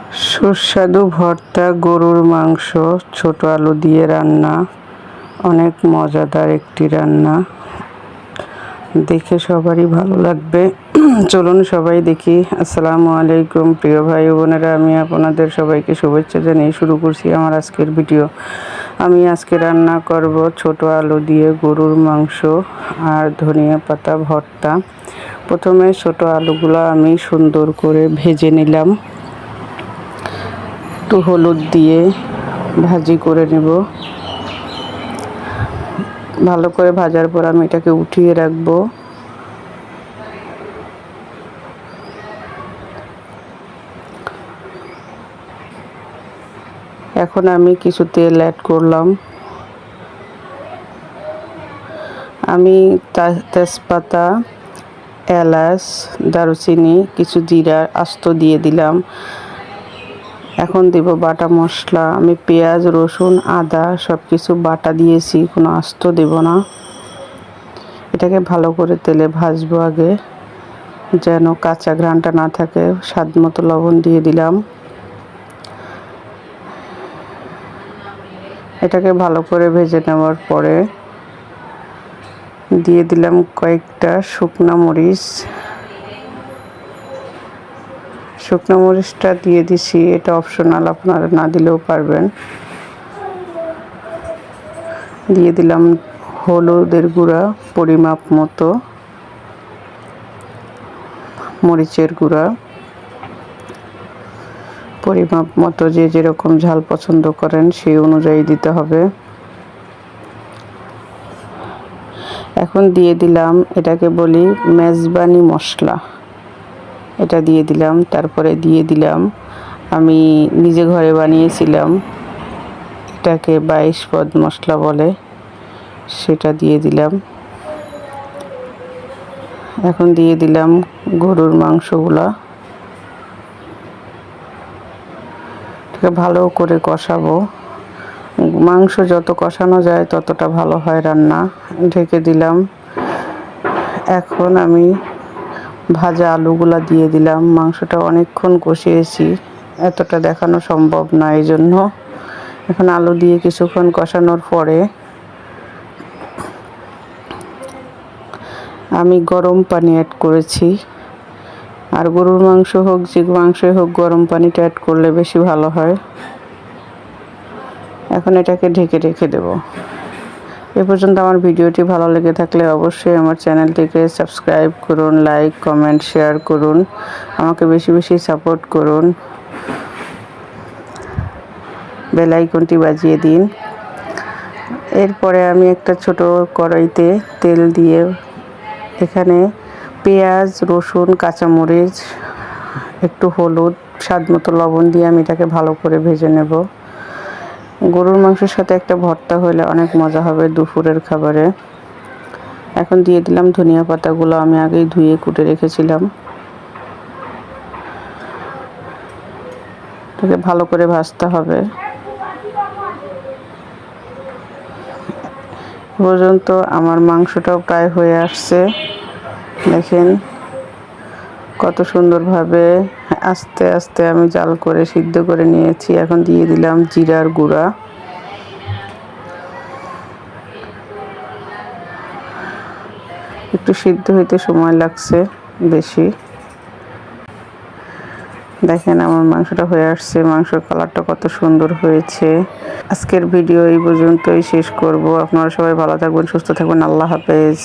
সুস্বাদু ভর্তা, গরুর মাংস, ছোট আলু দিয়ে রান্না। অনেক মজাদার একটি রান্না, দেখে সবারই ভালো লাগবে। চলুন সবাই দেখি। আসসালামু আলাইকুম প্রিয় ভাই বোনেরা, আমি আপনাদের সবাইকে শুভেচ্ছা জানিয়ে শুরু করছি আমার আজকের ভিডিও। আমি আজকে রান্না করব ছোট আলু দিয়ে গরুর মাংস আর ধনিয়া পাতা ভর্তা। প্রথমে ছোট আলুগুলো আমি সুন্দর করে ভেজে নিলাম, একটু হলুদ দিয়ে ভাজি করে নেব। ভালো করে ভাজার পর আমি এটাকে উঠিয়ে রাখবো। এখন আমি কিছু তেল অ্যাড করলাম। আমি তেজপাতা, এলাচ, দারুচিনি, কিছু জিরা আস্ত দিয়ে দিলাম। এখন দেব বাটা মশলা। আমি পেঁয়াজ, রসুন, আদা সব কিছু বাটা দিয়েছি, কোনো আস্ত দেব না। এটাকে ভালো করে তেলে ভাজবো আগে, যেন কাঁচা ঘ্রাণটা না থাকে। স্বাদ মতো লবণ দিয়ে দিলাম। এটাকে ভালো করে ভেজে নেওয়ার পরে দিয়ে দিলাম কয়েকটা শুকনো মরিচ। শুকনো মরিচটা দিয়ে দিছি, এটা অপশনাল, আপনারা না দিলেও পারবেন। দিয়ে দিলাম হলুদের গুঁড়া পরিমাপ মতো, মরিচের গুঁড়া পরিমাপ মতো, যে যেরকম ঝাল পছন্দ করেন সেই অনুযায়ী দিতে হবে। এখন দিয়ে দিলাম, এটাকে বলি মেজবানি মশলা, এটা দিয়ে দিলাম। তারপরে দিয়ে দিলাম, আমি নিজে ঘরে বানিয়েছিলাম, এটাকে 22 পদ মশলা বলে, সেটা দিয়ে দিলাম। এখন দিয়ে দিলাম গরুর মাংসগুলা, এটাকে ভালো করে কষাবো। মাংস যত কষানো যায় ততটা ভালো হয় রান্না। ঢেকে দিলাম। এখন আমি ভাজা আলুগুলা দিয়ে দিলাম। মাংসটা অনেকক্ষণ কষিয়েছি, এতটা দেখানো সম্ভব না, এই জন্য এখন আলু দিয়ে কিছুক্ষণ কষানোর পরে আমি গরম পানি অ্যাড করেছি। আর গরুর মাংস হোক, যে মাংসই হোক, গরম পানিটা অ্যাড করলে বেশি ভালো হয়। এখন এটাকে ঢেকে রেখে দেব। এ পর্যন্ত আমার ভিডিওটি ভালো লেগে থাকলে অবশ্যই আমার চ্যানেলটিকে সাবস্ক্রাইব করুন, লাইক, কমেন্ট, শেয়ার করুন, আমাকে বেশি বেশি সাপোর্ট করুন, বেল আইকনটি বাজিয়ে দিন। এরপরে আমি একটা ছোট কড়াইতে তেল দিয়ে এখানে পেঁয়াজ, রসুন, কাঁচামরিচ, একটু হলুদ, স্বাদ মতো লবণ দিয়ে আমি এটাকে ভালো করে ভেজে নেব। গরুর মাংসের সাথে একটা ভর্তা হলে অনেক মজা হবে দুপুরের খাবারে। এখন দিয়ে দিলাম ধনিয়া পাতাগুলো, আমি আগেই ধুয়ে কুটে রেখেছিলাম। এটাকে ভালো করে ভাজতে হবে। পর্যন্ত আমার মাংসটাও প্রায় হয়ে আসছে। দেখেন কত সুন্দরভাবে আস্তে আস্তে আমি জাল করে সিদ্ধ করে নিয়েছি। এখন দিয়ে দিলাম জিরার গুঁড়া, একটু সিদ্ধ হইতে সময় লাগছে বেশি। দেখেন আমার মাংসটা হয়ে আসছে, মাংসের কালারটা কত সুন্দর হয়েছে। আজকের ভিডিও এই পর্যন্তই শেষ করব। আপনারা সবাই ভালো থাকবেন, সুস্থ থাকবেন। আল্লাহ হাফেজ।